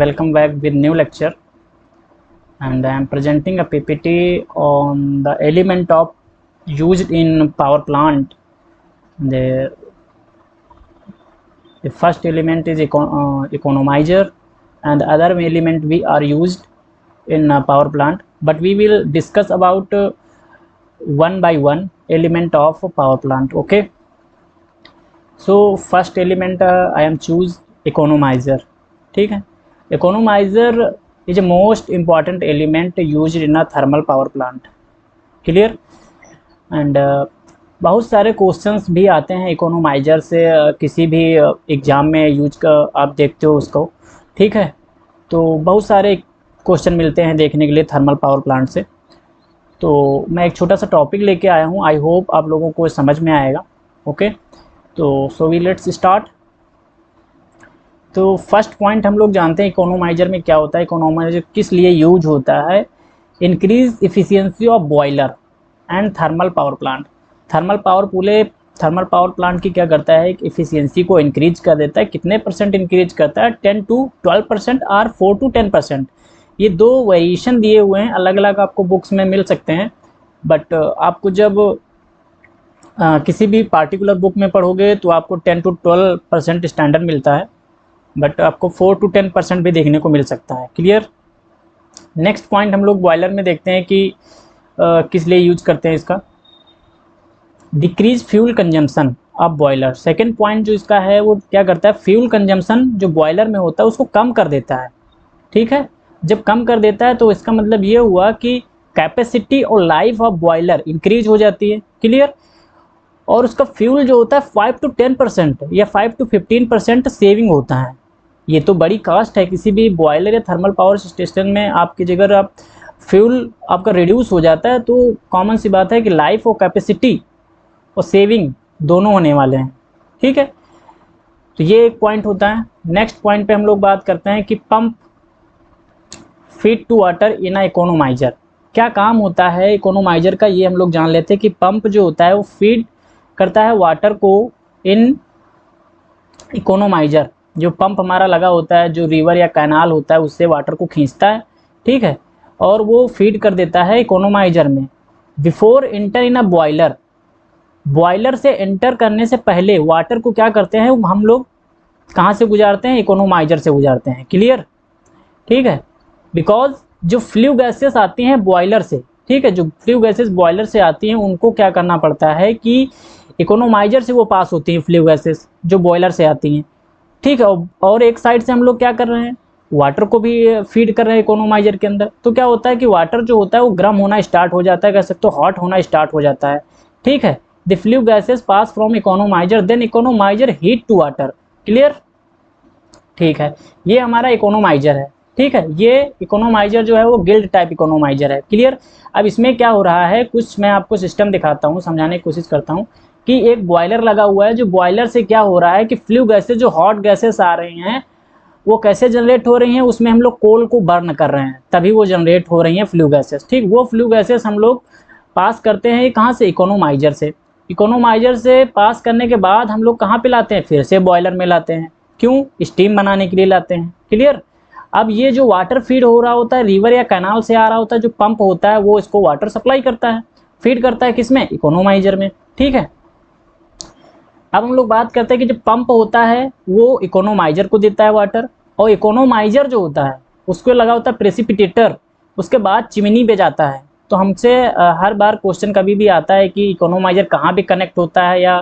Welcome back with new lecture, and I am presenting a PPT on the element of used in power plant. The first element is economizer, and the other element we are used in power plant, but we will discuss about one by one element of power plant. Okay, so first element I am choose economizer. ठीक है, economizer is a most important element used in a thermal power plant. Clear? And बहुत सारे questions भी आते हैं economiser से, किसी भी एग्ज़ाम में यूज का आप देखते हो उसको. ठीक है, तो बहुत सारे क्वेश्चन मिलते हैं देखने के लिए थर्मल पावर प्लांट से. तो मैं एक छोटा सा टॉपिक लेके आया हूँ, आई होप आप लोगों को समझ में आएगा. ओके, तो सो वी लेट्स स्टार्ट. तो फर्स्ट पॉइंट हम लोग जानते हैं इकोनोमाइजर में क्या होता है. इकोनोमाइजर किस लिए यूज होता है? Increase efficiency of boiler and thermal power plant. Thermal power plant की क्या करता है, एक इफिशियंसी को इंक्रीज कर देता है. कितने परसेंट इंक्रीज करता है? 10 to 12% और 4 to 10%. ये दो वेरिएशन दिए हुए हैं, अलग अलग आपको बुक्स में मिल सकते हैं. बट आपको जब किसी भी पार्टिकुलर बुक में पढ़ोगे तो आपको 10 to 12% स्टैंडर्ड मिलता है, बट आपको 4 to 10% भी देखने को मिल सकता है. क्लियर? नेक्स्ट पॉइंट हम लोग बॉयलर में देखते हैं कि किस लिए यूज करते हैं इसका. Decrease fuel consumption of boiler. Second point जो इसका है वो क्या करता है, फ्यूल कंजम्पशन जो बॉयलर में होता है उसको कम कर देता है. ठीक है, जब कम कर देता है तो इसका मतलब ये हुआ कि कैपेसिटी और लाइफ ऑफ बॉयलर इंक्रीज हो जाती है. क्लियर? और उसका फ्यूल जो होता है 5 to 10% या 5 to 15% सेविंग होता है. ये तो बड़ी कास्ट है. किसी भी बॉयलर या थर्मल पावर स्टेशन में आपकी जगह आप फ्यूल आपका रिड्यूस हो जाता है तो कॉमन सी बात है कि लाइफ और कैपेसिटी और सेविंग दोनों होने वाले हैं. ठीक है, तो ये एक पॉइंट होता है. नेक्स्ट पॉइंट पे हम लोग बात करते हैं कि pump feed to water in a economiser. क्या काम होता है इकोनोमाइजर का, ये हम लोग जान लेते हैं कि पंप जो होता है वो फीड करता है वाटर को इन इकोनोमाइजर. जो पंप हमारा लगा होता है, जो रिवर या कैनाल होता है, उससे वाटर को खींचता है. ठीक है, और वो फीड कर देता है इकोनोमाइजर में. Before enter in a boiler. Boiler से एंटर करने से पहले वाटर को क्या करते हैं हम लोग, कहाँ से गुजारते हैं? इकोनोमाइजर से गुजारते हैं. क्लियर? ठीक है, बिकॉज जो फ्लू गैसेस आती हैं बॉयलर से, ठीक है, जो फ्लू गैसेस बॉयलर से आती हैं उनको क्या करना पड़ता है कि इकोनोमाइजर से वो पास होती हैं फ्लू गैसेस जो बॉयलर से आती हैं. ठीक है, और एक साइड से हम लोग क्या कर रहे हैं, वाटर को भी फीड कर रहे हैं इकोनोमाइजर के अंदर. तो क्या होता है कि वाटर जो होता है वो गर्म होना स्टार्ट हो जाता है, कह सकते हो हॉट होना स्टार्ट हो जाता है. ठीक है, the flue gases pass from economiser, then economiser heat to water. Clear? ठीक है, ये हमारा इकोनोमाइजर है. ठीक है, ये इकोनोमाइजर जो है वो गिल्ड टाइप इकोनोमाइजर है. क्लियर? अब इसमें क्या हो रहा है, कुछ मैं आपको सिस्टम दिखाता हूँ, समझाने की कोशिश करता हूँ कि एक बॉयलर लगा हुआ है. जो बॉयलर से क्या हो रहा है कि फ्लू गैसेस जो हॉट गैसेस आ रही हैं वो कैसे जनरेट हो रही हैं, उसमें हम लोग कोल को बर्न कर रहे हैं तभी वो जनरेट हो रही हैं फ्लू गैसेस. ठीक, वो फ्लू गैसेस हम लोग पास करते हैं कहाँ से? इकोनोमाइजर से. इकोनोमाइजर से पास करने के बाद हम लोग कहाँ पे लाते हैं? फिर से बॉयलर में लाते हैं. क्यों? स्टीम बनाने के लिए लाते हैं. क्लियर? अब ये जो वाटर फीड हो रहा होता है रिवर या कैनाल से आ रहा होता है, जो पंप होता है वो इसको वाटर सप्लाई करता है, फीड करता है किसमें? इकोनोमाइजर में. ठीक है, अब हम लोग बात करते हैं कि जो पंप होता है वो इकोनोमाइजर को देता है वाटर, और इकोनोमाइजर जो होता है उसको लगा होता है प्रेसिपिटेटर, उसके बाद चिमनी पे जाता है. तो हमसे हर बार क्वेश्चन कभी भी आता है कि इकोनोमाइजर कहाँ पे कनेक्ट होता है या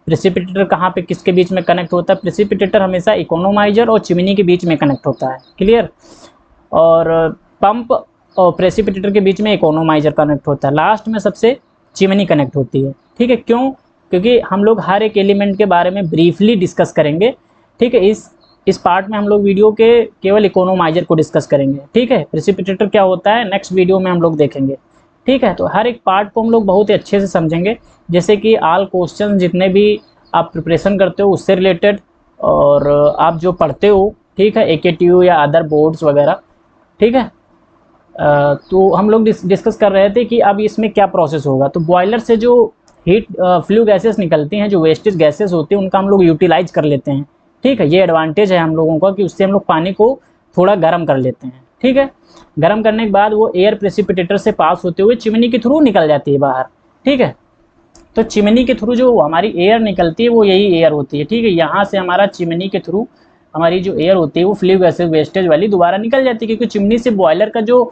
प्रेसिपिटेटर कहाँ पे किसके बीच में कनेक्ट होता है. प्रेसिपिटेटर हमेशा इकोनोमाइजर और चिमनी के बीच में कनेक्ट होता है. क्लियर? और पंप और प्रेसिपिटेटर के बीच में इकोनोमाइजर कनेक्ट होता है. लास्ट में सबसे चिमनी कनेक्ट होती है. ठीक है, क्यों? क्योंकि हम लोग हर एक एलिमेंट के बारे में ब्रीफली डिस्कस करेंगे. ठीक है, इस पार्ट में हम लोग वीडियो के केवल इकोनोमाइजर को डिस्कस करेंगे. ठीक है, प्रेसिपिटेटर क्या होता है नेक्स्ट वीडियो में हम लोग देखेंगे. ठीक है, तो हर एक पार्ट को हम लोग बहुत ही अच्छे से समझेंगे, जैसे कि ऑल क्वेश्चन जितने भी आप प्रिपरेशन करते हो उससे रिलेटेड, और आप जो पढ़ते हो, ठीक है, AKTU या अदर बोर्ड्स वगैरह. ठीक है, तो हम लोग डिस्कस कर रहे थे कि अब इसमें क्या प्रोसेस होगा. तो बॉयलर से जो हीट फ्लू गैसेस निकलती हैं, जो वेस्टेज गैसेस होती हैं, उनका हम लोग यूटिलाइज कर लेते हैं. ठीक है, ये एडवांटेज है हम लोगों का कि उससे हम लोग पानी को थोड़ा गर्म कर लेते हैं, ठीक है। गर्म करने के बाद वो एयर प्रेसिपिटेटर से पास होते हुए चिमनी के थ्रू निकल जाती है बाहर, ठीक है। तो चिमनी के थ्रू जो हमारी एयर निकलती है वो यही एयर होती है, ठीक है। यहाँ से हमारा चिमनी के थ्रू हमारी जो एयर होती है वो फ्लू गैसेज वेस्टेज वाली दोबारा निकल जाती है, क्योंकि चिमनी से बॉयलर का जो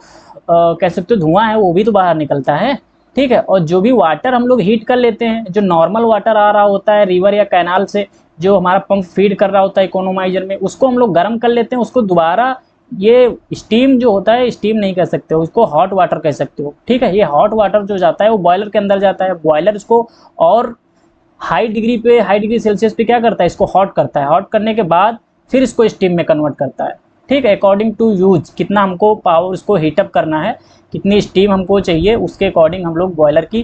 कह सकते हो धुआं है वो भी तो बाहर निकलता है, ठीक है। और जो भी वाटर हम लोग हीट कर लेते हैं, जो नॉर्मल वाटर आ रहा होता है रिवर या कैनाल से, जो हमारा पंप फीड कर रहा होता है इकोनोमाइजर में, उसको हम लोग गर्म कर लेते हैं, उसको दोबारा ये स्टीम जो होता है, स्टीम नहीं कह सकते हो, उसको हॉट वाटर कह सकते हो, ठीक है। ये हॉट वाटर जो जाता है वो बॉयलर के अंदर जाता है, बॉयलर इसको और हाई डिग्री सेल्सियस पे क्या करता है, इसको हॉट करता है, हॉट करने के बाद फिर इसको स्टीम में कन्वर्ट करता है, ठीक है। अकॉर्डिंग टू यूज कितना हमको पावर इसको हीटअप करना है, कितनी स्टीम हमको चाहिए, उसके अकॉर्डिंग हम लोग बॉयलर की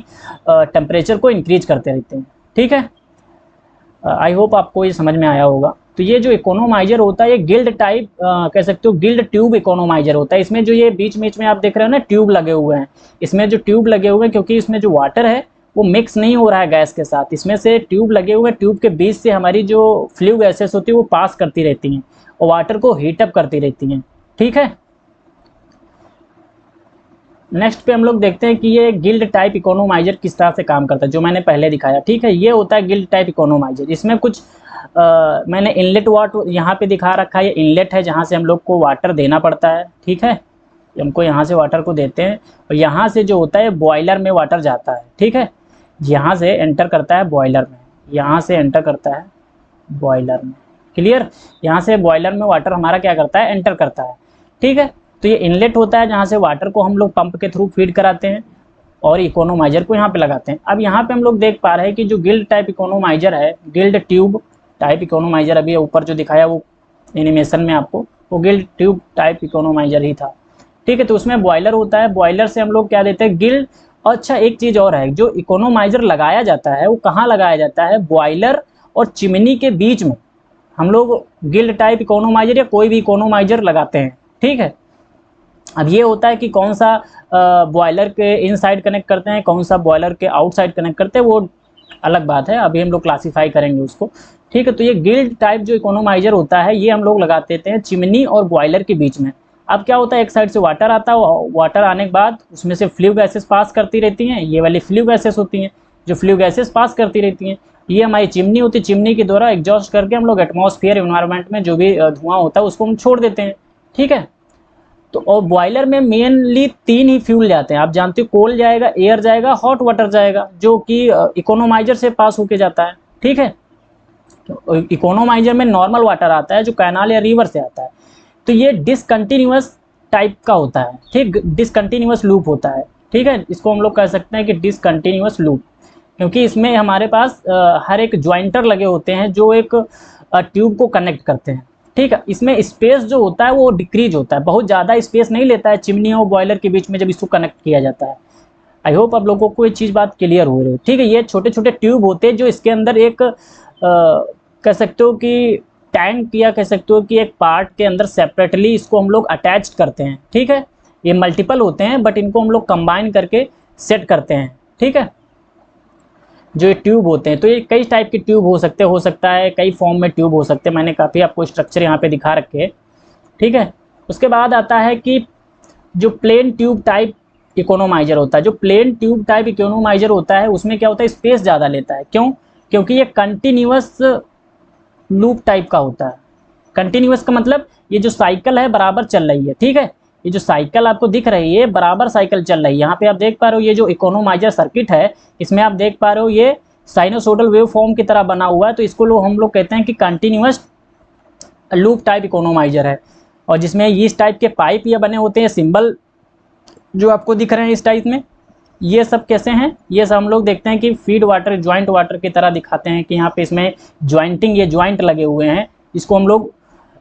टेम्परेचर को इंक्रीज करते रहते हैं, ठीक है। आई होप आपको ये समझ में आया होगा। तो ये जो इकोनोमाइजर होता है ये गिल्ड टाइप कह सकते हो, गिल्ड ट्यूब इकोनोमाइजर होता है। इसमें जो ये बीच में आप देख रहे हो ना ट्यूब लगे हुए हैं, इसमें जो ट्यूब लगे हुए हैं, क्योंकि इसमें जो वाटर है वो मिक्स नहीं हो रहा है गैस के साथ, इसमें से ट्यूब लगे हुए हैं, ट्यूब के बीच से हमारी जो फ्लू गैसेस होती है वो पास करती रहती हैं और वाटर को हीटअप करती रहती हैं, ठीक है। नेक्स्ट पे हम लोग देखते हैं कि ये गिल्ड टाइप इकोनोमाइजर किस तरह से काम करता है, जो मैंने पहले दिखाया, ठीक है। ये होता है गिल्ड टाइप इकोनोमाइजर। इसमें कुछ मैंने इनलेट वाटर यहाँ पे दिखा रखा है, ये इनलेट है जहाँ से हम लोग को वाटर देना पड़ता है, ठीक है। हमको यहाँ से वाटर को देते हैं और यहाँ से जो होता है बॉयलर में वाटर जाता है, ठीक है। यहाँ से एंटर करता है बॉयलर में, यहाँ से एंटर करता है बॉयलर में, क्लियर। यहाँ से बॉयलर में वाटर हमारा क्या करता है, एंटर करता है, ठीक है। तो ये इनलेट होता है जहाँ से वाटर को हम लोग पंप के थ्रू फीड कराते हैं और इकोनोमाइजर को यहाँ पे लगाते हैं। अब यहाँ पे हम लोग देख पा रहे हैं कि जो गिल्ड टाइप इकोनोमाइजर है, गिल्ड ट्यूब टाइप इकोनोमाइजर, अभी ऊपर जो दिखाया वो एनिमेशन में आपको, वो गिल्ड ट्यूब टाइप इकोनोमाइजर ही था, ठीक है। तो उसमें बॉयलर होता है, बॉयलर से हम लोग क्या देते हैं, गिल्ड। अच्छा एक चीज़ और है, जो इकोनोमाइजर लगाया जाता है वो कहाँ लगाया जाता है, बॉयलर और चिमनी के बीच में हम लोग गिल्ड टाइप इकोनोमाइजर या कोई भी इकोनोमाइजर लगाते हैं, ठीक है। अब ये होता है कि कौन सा बॉयलर के इनसाइड कनेक्ट करते हैं, कौन सा बॉयलर के आउटसाइड कनेक्ट करते हैं, वो अलग बात है, अभी हम लोग क्लासीफाई करेंगे उसको, ठीक है। तो ये गिल्ड टाइप जो इकोनोमाइजर होता है ये हम लोग लगा देते हैं चिमनी और बॉयलर के बीच में। अब क्या होता है, एक साइड से वाटर आता है, वाटर आने के बाद उसमें से फ्लू गैसेस पास करती रहती हैं, ये वाली फ्लू गैसेस होती हैं, जो फ्लू गैसेस पास करती रहती हैं, ये हमारी चिमनी होती है, चिमनी के द्वारा एग्जॉस्ट करके हम लोग एटमॉस्फेयर एनवायरनमेंट में जो भी धुआं होता है उसको हम छोड़ देते हैं, ठीक है। तो और बॉयलर में मेनली 3 ही फ्यूल जाते हैं, आप जानते हो, कोल जाएगा, एयर जाएगा, हॉट वाटर जाएगा, जो कि इकोनोमाइजर से पास होके जाता है, ठीक है। तो इकोनोमाइजर में नॉर्मल वाटर आता है जो कैनाल या रिवर से आता है। तो ये डिसकंटिन्यूअस टाइप का होता है, ठीक, डिसकंटिन्यूअस लूप होता है, ठीक है। इसको हम लोग कह सकते हैं कि डिसकंटिन्यूअस लूप, क्योंकि इसमें हमारे पास हर एक ज्वाइंटर लगे होते हैं जो एक ट्यूब को कनेक्ट करते हैं, ठीक है। इसमें स्पेस जो होता है वो डिक्रीज होता है, बहुत ज़्यादा स्पेस नहीं लेता है चिमनी और बॉयलर के बीच में जब इसको कनेक्ट किया जाता है। आई होप आप लोगों को ये चीज़ बात क्लियर हो रही है, ठीक है। ये छोटे छोटे ट्यूब होते हैं जो इसके अंदर एक कह सकते हो कि टैंक या कह सकते हो कि एक पार्ट के अंदर सेपरेटली इसको हम लोग अटैच करते हैं, ठीक है। ये मल्टीपल होते हैं बट इनको हम लोग कंबाइन करके सेट करते हैं, ठीक है। जो ये ट्यूब होते हैं, तो ये कई टाइप के ट्यूब हो सकता है, कई फॉर्म में ट्यूब हो सकते हैं, मैंने काफ़ी आपको स्ट्रक्चर यहाँ पे दिखा रखे हैं, ठीक है। उसके बाद आता है कि जो प्लेन ट्यूब टाइप इकोनोमाइजर होता है, जो प्लेन ट्यूब टाइप इकोनोमाइजर होता है उसमें क्या होता है, स्पेस ज़्यादा लेता है, क्यों, क्योंकि ये कंटिन्यूअस लूप टाइप का होता है। कंटिन्यूअस का मतलब ये जो साइकिल है बराबर चल रही है, ठीक है। ये जो साइकिल आपको दिख रही है बराबर साइकिल चल रही है, यहाँ पे आप देख पा रहे हो ये जो इकोनोमाइजर सर्किट है इसमें आप देख पा रहे हो ये साइनोसोडल वेव फॉर्म की तरह बना हुआ है, तो इसको हम लोग कहते हैं कि कंटिन्यूअस लूप टाइप इकोनोमाइजर है। और जिसमें इस टाइप के पाइप ये बने होते हैं, सिंबल जो आपको दिख रहे हैं इस टाइप में, ये सब कैसे हैं, ये सब हम लोग देखते हैं कि फीड वाटर ज्वाइंट वाटर की तरह दिखाते हैं कि यहाँ पे इसमें ज्वाइंटिंग, ये ज्वाइंट लगे हुए हैं, इसको हम लोग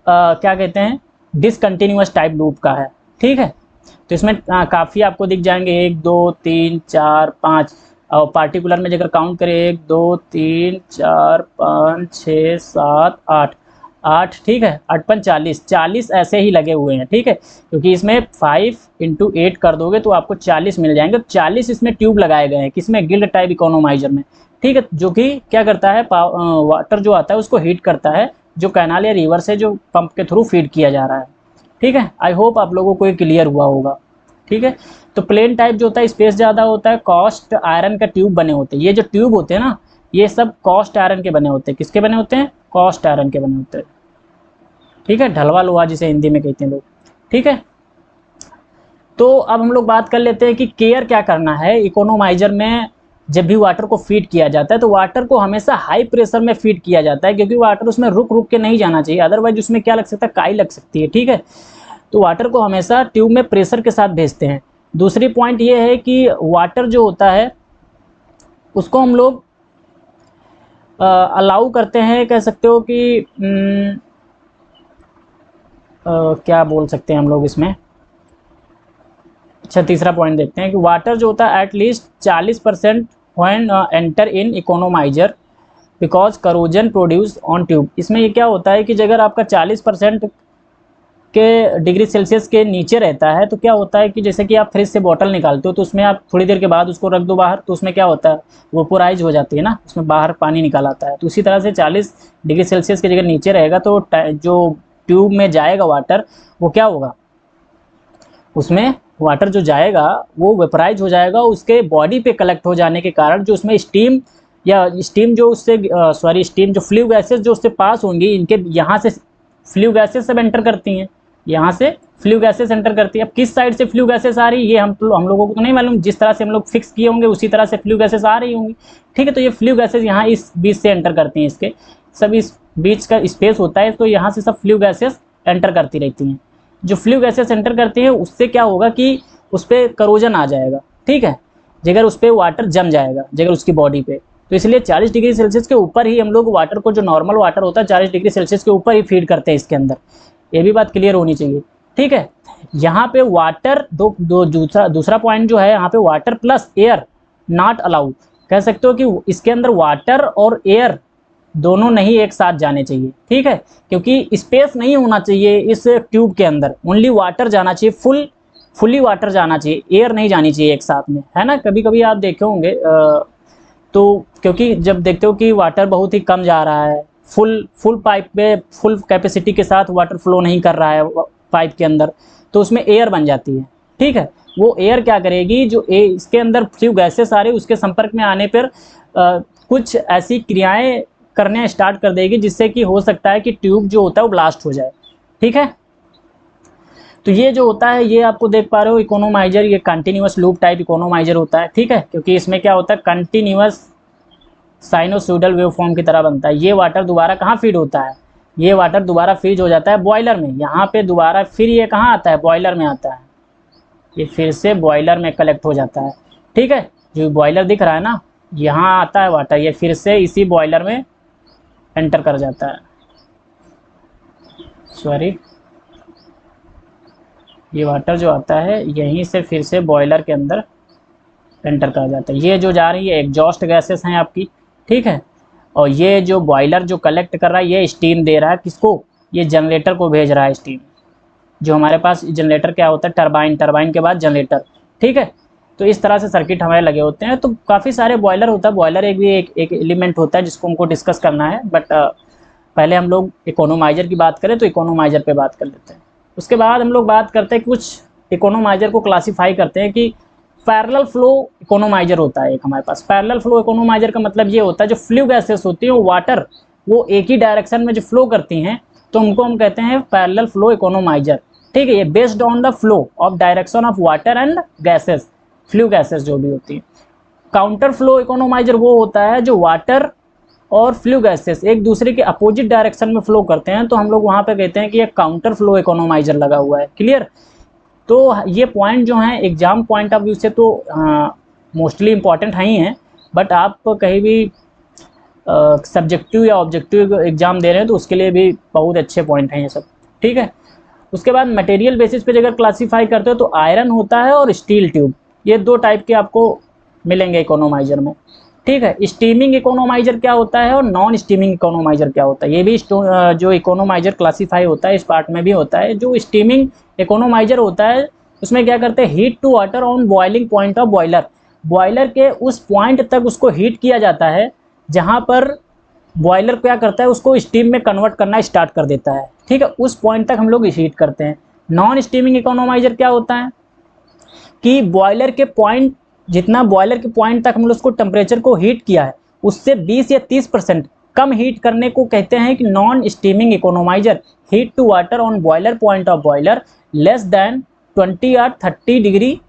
क्या कहते हैं, डिसकंटिन्यूअस टाइप लूप का है, ठीक है। तो इसमें काफ़ी आपको दिख जाएंगे 1 2 3 4 5, और पार्टिकुलर में अगर काउंट करें 1 2 3 4 5 6 7 8, ठीक है, 8 5 40 ऐसे ही लगे हुए हैं, ठीक है। क्योंकि इसमें 5 × 8 कर दोगे तो आपको 40 मिल जाएंगे। 40 इसमें ट्यूब लगाए गए हैं, किसमें, गिल्ड टाइप इकोनोमाइजर में, ठीक है। जो कि क्या करता है, वाटर जो आता है उसको हीट करता है, जो कैनाल या रिवर से जो पंप के थ्रू फीड किया जा रहा है, ठीक है, आई होप आप लोगों को ये क्लियर हुआ होगा। ठीक है, तो प्लेन टाइप जो होता है स्पेस ज़्यादा होता है, कॉस्ट आयरन का ट्यूब बने होते हैं। ये जो ट्यूब होते हैं ना, ये सब कॉस्ट आयरन के बने होते हैं। किसके बने होते हैं? कॉस्ट आयरन के बने होते हैं। ठीक है, ढलवा लोहा जिसे हिंदी में कहते हैं लोग। ठीक है, तो अब हम लोग बात कर लेते हैं कि केयर क्या करना है इकोनोमाइजर में। जब भी वाटर को फीड किया जाता है तो वाटर को हमेशा हाई प्रेशर में फीड किया जाता है, क्योंकि वाटर उसमें रुक रुक के नहीं जाना चाहिए, अदरवाइज उसमें क्या लग सकता है? काई लग सकती है। ठीक है, तो वाटर को हमेशा ट्यूब में प्रेशर के साथ भेजते हैं। दूसरी पॉइंट ये है कि वाटर जो होता है उसको हम लोग अलाउ करते हैं, कह सकते हो कि क्या बोल सकते हैं हम लोग इसमें। अच्छा, तीसरा पॉइंट देखते हैं कि वाटर जो होता है at least 40% when enter in economiser because corrosion produce on tube. इसमें ये क्या होता है कि अगर आपका 40% के डिग्री सेल्सियस के नीचे रहता है तो क्या होता है कि जैसे कि आप फ्रिज से बॉटल निकालते हो तो उसमें आप थोड़ी देर के बाद उसको रख दो बाहर, तो उसमें क्या होता है? वेपोराइज हो जाती है ना, उसमें बाहर पानी निकल आता है। तो उसी तरह से 40 डिग्री सेल्सियस की जगह नीचे रहेगा तो जो ट्यूब में जाएगा वाटर, वो क्या होगा? उसमें वाटर जो जाएगा वो वेपराइज हो जाएगा, उसके बॉडी पे कलेक्ट हो जाने के कारण जो उसमें स्टीम या स्टीम जो उससे स्टीम जो फ्लू गैसेस जो उससे पास होंगी, इनके यहाँ से फ्लू गैसेस सब एंटर करती हैं, यहाँ से फ्लू गैसेस एंटर करती है। अब किस साइड से फ्लू गैसेस आ रही है ये हम लोगों को तो नहीं मालूम, जिस तरह से हम लोग फिक्स किए होंगे उसी तरह से फ्लू गैसेस आ रही होंगी। ठीक है, तो ये फ्लू गैसेस यहाँ इस बीच से एंटर करती हैं, इसके सब इस बीच का स्पेस होता है, तो यहाँ से सब फ्लू गैसेस एंटर करती रहती हैं। जो फ्लू गैसेस एंटर करती हैं उससे क्या होगा कि उस पर करोजन आ जाएगा। ठीक है, जगह उस पर वाटर जम जाएगा जगह उसकी बॉडी पे, तो इसलिए 40 डिग्री सेल्सियस के ऊपर ही हम लोग वाटर को, जो नॉर्मल वाटर होता है 40 डिग्री सेल्सियस के ऊपर ही फीड करते हैं इसके अंदर। ये भी बात क्लियर होनी चाहिए। ठीक है, यहाँ पे वाटर दूसरा पॉइंट जो है, यहाँ पे water plus air not allowed. कह सकते हो कि इसके अंदर वाटर और एयर दोनों नहीं एक साथ जाने चाहिए। ठीक है, क्योंकि स्पेस नहीं होना चाहिए इस ट्यूब के अंदर, ओनली वाटर जाना चाहिए, फुली वाटर जाना चाहिए, एयर नहीं जानी चाहिए एक साथ में, है ना। कभी कभी आप देखे होंगे तो क्योंकि जब देखते हो कि वाटर बहुत ही कम जा रहा है, फुल पाइप पे फुल कैपेसिटी के साथ वाटर फ्लो नहीं कर रहा है पाइप के अंदर, तो उसमें एयर बन जाती है। ठीक है, वो एयर क्या करेगी, जो इसके अंदर फ्लू गैसेस आ रही है उसके संपर्क में आने पर कुछ ऐसी क्रियाएं करने स्टार्ट कर देगी जिससे कि हो सकता है कि ट्यूब जो होता है वो ब्लास्ट हो जाए। ठीक है, तो ये जो होता है ये आपको देख पा रहे हो इकोनोमाइजर, ये कंटिन्यूअस लूप टाइप इकोनोमाइजर होता है। ठीक है, क्योंकि इसमें क्या होता है कंटिन्यूअस साइनोसॉइडल वेवफॉर्म की तरह बनता है। ये वाटर दोबारा कहाँ फीड होता है? ये वाटर दोबारा फीड हो जाता है बॉयलर में, यहाँ पे दोबारा फिर ये कहाँ आता है? बॉयलर में आता है, ये फिर से बॉयलर में कलेक्ट हो जाता है। ठीक है, जो बॉयलर दिख रहा है ना, यहाँ आता है वाटर, ये फिर से इसी बॉयलर में एंटर कर जाता है। सॉरी, ये वाटर जो आता है यहीं से फिर से बॉयलर के अंदर एंटर कर जाता है। ये जो जा रही है एग्जॉस्ट गैसेस हैं आपकी। ठीक है, और ये जो बॉयलर जो कलेक्ट कर रहा है ये स्टीम दे रहा है किसको? ये जनरेटर को भेज रहा है स्टीम। जो हमारे पास जनरेटर क्या होता है? टरबाइन, टरबाइन के बाद जनरेटर। ठीक है, तो इस तरह से सर्किट हमारे लगे होते हैं। तो काफ़ी सारे बॉयलर होता है, बॉयलर एक एलिमेंट होता है जिसको हमको डिस्कस करना है, बट पहले हम लोग इकोनोमाइजर की बात करें तो इकोनोमाइजर पे बात कर लेते हैं। उसके बाद हम लोग बात करते हैं कुछ इकोनोमाइजर को क्लासीफाई करते हैं कि पैरेलल फ्लो इकोनोमाइजर होता है एक हमारे पास। पैरेलल फ्लो इकोनोमाइजर का मतलब ये होता है जो फ्लू गैसेस होती है वो वाटर वो एक ही डायरेक्शन में जो फ्लो करती हैं, तो उनको हम कहते हैं पैरेलल फ्लो इकोनोमाइजर। ठीक है, ये based on the flow of direction of water and gases, flue gases जो भी होती है। काउंटर फ्लो इकोनोमाइजर वो होता है जो वाटर और फ्लू गैसेस एक दूसरे के अपोजिट डायरेक्शन में फ्लो करते हैं, तो हम लोग वहाँ पे कहते हैं कि ये काउंटर फ्लो इकोनोमाइजर लगा हुआ है। क्लियर? तो ये पॉइंट जो हैं एग्जाम पॉइंट ऑफ व्यू से तो मोस्टली इंपॉर्टेंट है ही हैं, बट आप कहीं भी सब्जेक्टिव या ऑब्जेक्टिव एग्जाम दे रहे हैं तो उसके लिए भी बहुत अच्छे पॉइंट हैं ये सब। ठीक है, उसके बाद मटेरियल बेसिस पे अगर क्लासीफाई करते हो तो आयरन होता है और स्टील ट्यूब, ये दो टाइप के आपको मिलेंगे इकोनोमाइजर में। ठीक है, स्टीमिंग इकोनोमाइजर क्या होता है और नॉन स्टीमिंग इकोनोमाइजर क्या होता है, ये भी जो इकोनोमाइजर क्लासीफाई होता है इस पार्ट में भी होता है। जो स्टीमिंग इकोनोमाइजर होता है उसमें क्या करते हैं, heat to water on boiling point of boiler, boiler के उस पॉइंट तक उसको हीट किया जाता है जहाँ पर बॉयलर क्या करता है उसको स्टीम में कन्वर्ट करना स्टार्ट कर देता है। ठीक है, उस पॉइंट तक हम लोग हीट करते हैं। नॉन स्टीमिंग इकोनोमाइजर क्या होता है कि बॉयलर के पॉइंट, जितना बॉयलर के पॉइंट तक हम लोग उसको टेम्परेचर को हीट किया है उससे 20 या 30% कम हीट करने को कहते हैं कि non steaming economiser. Heat to water on boiler point of boiler less than 20 या 30 degree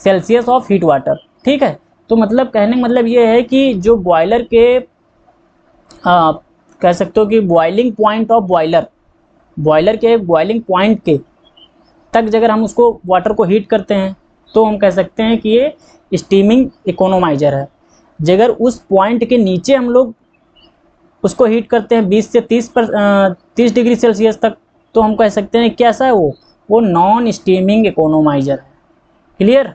Celsius of heat water. ठीक है, तो मतलब कहने का मतलब ये है कि जो बॉयलर के कह सकते हो कि boiling point of boiler, boiler के बॉइलिंग पॉइंट के तक अगर हम उसको वाटर को हीट करते हैं तो हम कह सकते हैं कि ये स्टीमिंग इकोनोमाइजर है। अगर उस पॉइंट के नीचे हम लोग उसको हीट करते हैं 20 से 30 डिग्री सेल्सियस तक, तो हम कह सकते हैं कैसा है वो नॉन स्टीमिंग इकोनोमाइजर है। क्लियर?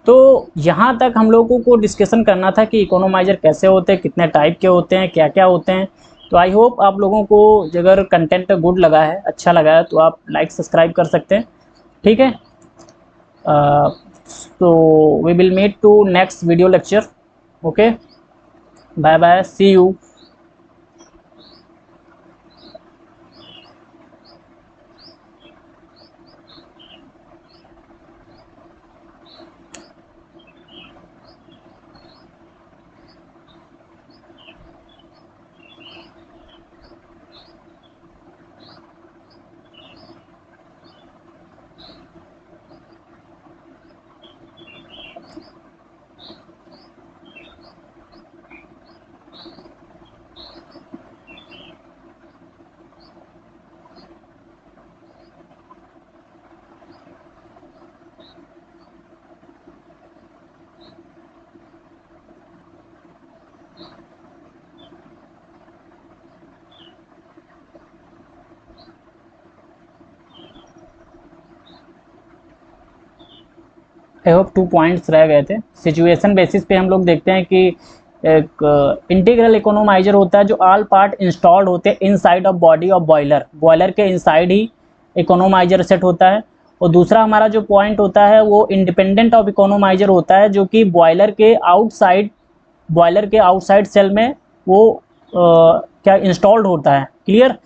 तो यहाँ तक हम लोगों को डिस्कशन करना था कि इकोनोमाइजर कैसे होते हैं, कितने टाइप के होते हैं, क्या क्या होते हैं। तो आई होप आप लोगों को अगर कंटेंट गुड लगा है, अच्छा लगा है, तो आप लाइक सब्सक्राइब कर सकते हैं। ठीक है, तो we will meet to next video lecture. Okay, bye bye, see you. I hope 2 points रह गए थे। सिचुएशन बेसिस पे हम लोग देखते हैं कि एक इंटीग्रल इकोनोमाइजर होता है जो ऑल पार्ट इंस्टॉल्ड होते हैं inside of body of boiler, boiler के इनसाइड ही इकोनोमाइजर सेट होता है। और दूसरा हमारा जो पॉइंट होता है वो इंडिपेंडेंट ऑफ इकोनोमाइजर होता है, जो कि बॉयलर के आउटसाइड सेल में वो क्या इंस्टॉल्ड होता है। क्लियर?